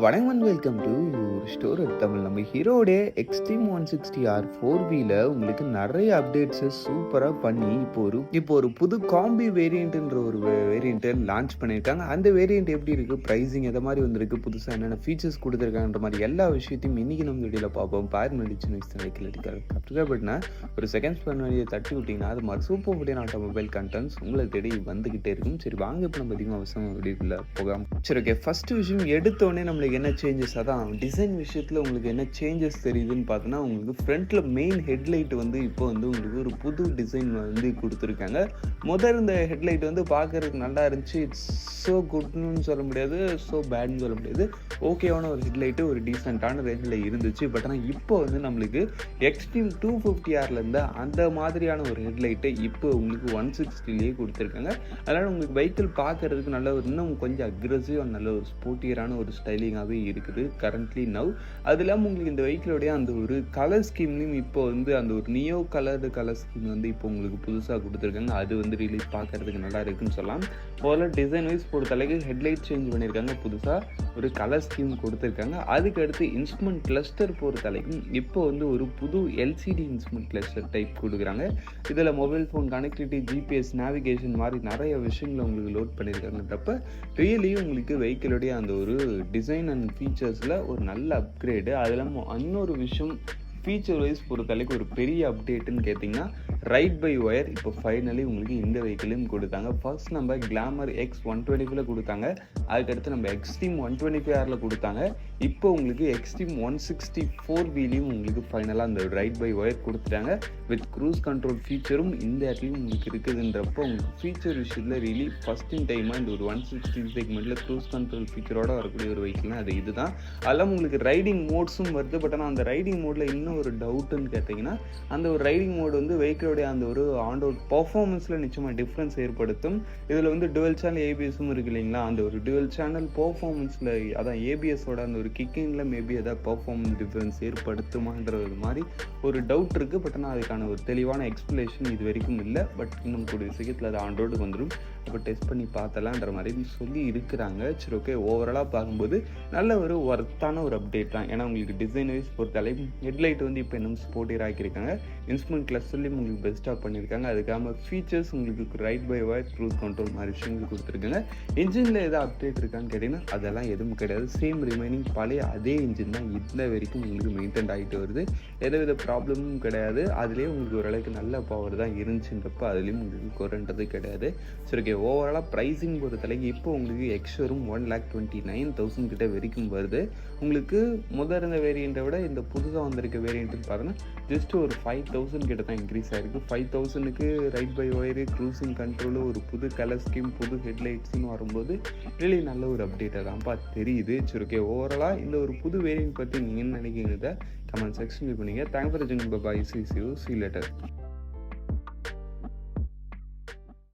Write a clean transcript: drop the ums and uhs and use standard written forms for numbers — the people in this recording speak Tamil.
வணக்கம் and welcome to store Tamil. நம்ம ஹீரோடைய எக்ஸ்ட்ரீம் 160R 4Vல உங்களுக்கு நிறைய அப்டேட்ஸை சூப்பராக பண்ணி இப்போ ஒரு புது காம்பி வேரியண்ட்ன்ற ஒரு வேரியண்ட்டை லான்ச் பண்ணியிருக்காங்க. அந்த வேரியண்ட் எப்படி இருக்குது, ப்ரைஸிங் எதை மாதிரி வந்திருக்கு, புதுசாக என்னென்ன ஃபீச்சர்ஸ் கொடுத்துருக்காங்கன்ற மாதிரி எல்லா விஷயத்தையும் இன்னைக்கு நம்ம வீடியோவில் பார்ப்போம். பேர் நடிச்சு பட்னா ஒரு செகண்ட்ஸ் பண்ண வேண்டிய தட்டி விட்டிங்கன்னா அது மாதிரி சூப்பர் புதிய ஆட்டோமொபைல் கண்டென்ட்ஸ் உங்களை தேடி வந்துக்கிட்டே இருக்கும். சரி வாங்க இப்போ நம்ம அதிகமாக அவசரம் வீடியோக்குள்ளே போகாமல். சரி ஓகே, ஃபஸ்ட்டு விஷயம் எடுத்தோடனே நம்மளுக்கு என்ன சேஞ்சஸ், அதான் டிசைன் விஷயத்தில் உங்களுக்கு என்ன சேஞ்சஸ் தெரியுதுன்னு பார்த்தோன்னா, உங்களுக்கு ஃப்ரண்ட்டில் மெயின் ஹெட்லைட் இப்போ உங்களுக்கு ஒரு புது டிசைன் கொடுத்துருக்காங்க. முதல் இந்த ஹெட்லைட் பார்க்கறதுக்கு நல்லா இருந்துச்சு. இட்ஸ் ஸோ குட்னு சொல்ல முடியாது, ஸோ பேட்னு சொல்ல முடியாது. ஓகேவான ஒரு ஹெட்லைட்டு ஒரு டீசெண்டான ரேஞ்சில் இருந்துச்சு. பட் ஆனால் இப்போ நம்மளுக்கு எக்ஸ்ட்ரீம் 250Rலேருந்து அந்த மாதிரியான ஒரு ஹெட்லைட்டை இப்போ உங்களுக்கு 160லேயே கொடுத்துருக்காங்க. அதனால் உங்களுக்கு வெஹிக்கிள் பார்க்கறதுக்கு நல்ல ஒரு இன்னும் கொஞ்சம் அக்ரெசிவ், நல்ல ஒரு ஸ்போர்ட்டியரான ஒரு ஸ்டைலிங்காகவே இருக்குது கரண்ட்லி நவ். அது இல்லாமல் உங்களுக்கு இந்த வெஹிக்கிளோடைய அந்த ஒரு கலர் ஸ்கீம்லையும் இப்போ அந்த ஒரு நியோ கலர்டு கலர் ஸ்கீம் இப்போ உங்களுக்கு புதுசாக கொடுத்துருக்காங்க. அது ரிலீஸ் பார்க்கறதுக்கு நல்லா இருக்குன்னு சொல்லலாம். போல டிசைன் வைஸ் பொறுத்தளவுக்கு ஹெட்லைட் சேஞ்ச் பண்ணியிருக்காங்க, புதுசாக ஒரு கலர் ஸ்கீம் கொடுத்துருக்காங்க. அதுக்கு அடுத்து இன்ஸ்ட்ருமெண்ட் கிளஸ்டர் பொறுத்தளவுக்கு இப்போ ஒரு புது எல்சிடி இன்ஸ்ட்ருமெண்ட் கிளஸ்டர் டைப் கொடுக்குறாங்க. இதில் mobile phone connectivity, GPS, navigation மாதிரி நிறைய விஷயங்களை உங்களுக்கு லோட் பண்ணியிருக்காங்கன்றப்ப ரியலி உங்களுக்கு வெஹிக்கிளோடைய அந்த ஒரு டிசைன் அண்ட் ஃபீச்சர்ஸில் ஒரு நல்ல அப்கிரேடு. அது இல்லாமல் இன்னொரு விஷயம், ஃபீச்சர் வைஸ் பொறுத்தளவுக்கு ஒரு பெரிய அப்டேட்டுன்னு கேட்டிங்கன்னா, ரைட் பை ஒயர் இப்போ ஃபைனலி உங்களுக்கு இந்த வெஹிக்கிளையும் கொடுத்தாங்க. ஃபர்ஸ்ட் நம்ம கிளாமர் எக்ஸ் 125ல கொடுத்தாங்க, அதுக்கடுத்து நம்ம எக்ஸ்ட்ரீம் 125Rல கொடுத்தாங்க. இப்போ உங்களுக்கு எக்ஸ்ட்ரீம் 164Vலையும் உங்களுக்கு ஃபைனலாக அந்த ரைட் பை ஒயர் கொடுத்துட்டாங்க. வித் க்ரூஸ் கண்ட்ரோல் ஃபீச்சரும் இந்த இடத்துலையும் உங்களுக்கு இருக்குதுன்றப்போ உங்களுக்கு ஃபீச்சர் விஷயத்தில் ரியலி ஃபஸ்ட் இன் டைமாக இந்த ஒரு 160 செக்மெண்ட்டில் க்ரூஸ் கண்ட்ரோல் ஃபீச்சரோட வரக்கூடிய ஒரு வெஹிக்கிள்னா அது இதுதான். அதெல்லாம் உங்களுக்கு ரைடிங் மோட்ஸும் வருது. பட் ஆனால் அந்த ரைடிங் மோடில் இன்னும் ஒரு டவுட்டுன்னு கேட்டிங்கன்னா, அந்த ஒரு ரைடிங் மோடு வெஹிக்கிளோடைய அந்த ஒரு ஆன் ரோட் பர்ஃபார்மன்ஸில் நிச்சயமாக டிஃப்ரென்ஸ் ஏற்படுத்தும். இதில் டுவெல் சேனல் ஏபிஎஸும் இருக்கு இல்லைங்களா, அந்த ஒரு டுவெல் சேனல் பர்ஃபார்மன்ஸில் அதான் ஏபிஎஸோட அந்த ஒரு கிக்கிங்கில் மேபி எதாவது பர்ஃபார்மன்ஸ் டிஃப்ரென்ஸ் ஏற்படுத்துமான்றது மாதிரி ஒரு டவுட் இருக்குது. பட் ஆனால் அதுக்கான ஒரு தெளிவான எக்ஸ்பிளேஷன் இது வரைக்கும் இல்லை. பட் இன்னும் கூடிய சீக்கிரத்தில் அது ஆன் ரோடு வந்துடும். அப்போ டெஸ்ட் பண்ணி பார்த்தலான்ற மாதிரி சொல்லி இருக்கிறாங்க. சரி ஓகே, ஓவராலாக பார்க்கும்போது நல்ல ஒரு ஒர்த்தான ஒரு அப்டேட் தான். ஏன்னா உங்களுக்கு டிசைன் வைஸ் பொறுத்தாலே ஹெட்லைட் இப்போ இன்னும் ஸ்போர்ட்டியர் ஆக்கியிருக்காங்க. இன்ஸ்ட்ருமெண்ட் கிளஸ்டர்லேயும் உங்களுக்கு பெஸ்ட்டாக பண்ணியிருக்காங்க. அதுக்காக ஃபீச்சர்ஸ் உங்களுக்கு right by wire, cruise control மாதிரி விஷயங்கள் கொடுத்துருக்காங்க. இன்ஜினில் எதாவது அப்டேட் இருக்கான்னு கேட்டிங்கன்னா அதெல்லாம் எதுவும் கிடையாது. சேம் ரிமைனிங் பழைய அதே இன்ஜின் தான் இந்த வரைக்கும் உங்களுக்கு மெயின்டைன் ஆகிட்டு வருது. எந்தவித ப்ராப்ளமும் கிடையாது. அதுலேயே உங்களுக்கு ஓரளவுக்கு நல்ல பவர் தான் இருந்துச்சுன்றப்போ அதுலேயும் உங்களுக்கு குறைன்றது கிடையாது. சரி ஓகே, ஓவராலாக ப்ரைஸிங் பொறுத்தளவுக்கு இப்போ உங்களுக்கு எக்ஸ்ஷோரூம் 1,29,000 கிட்ட வரைக்கும் வருது. உங்களுக்கு முதல் இருந்த வேரியண்ட்டை விட இந்த புதுசாக வந்திருக்க வேரியண்ட்டுன்னு பார்த்தோன்னா ஜஸ்ட் ஒரு 5,000 கிட்ட தான் இன்க்ரீஸ் ஆகிருக்கு. 5,000க்கு ride by wire, cruising control, ஒரு புது கலர் ஸ்கீம், புது ஹெட்லைட்ஸ்னு வரும்போது ரியலி நல்ல ஒரு அப்டேட்டாக தான்ப்பா தெரியுது. சரி ஓகே, ஓவராலாக இந்த ஒரு புது வேரியண்ட் பற்றி நீங்கள் என்ன நினைக்கிறத கமெண்ட் செக்ஷன் பண்ணுங்கள். தேங்க்ஸ் ஃபார் வாட்சிங். பை. See you later.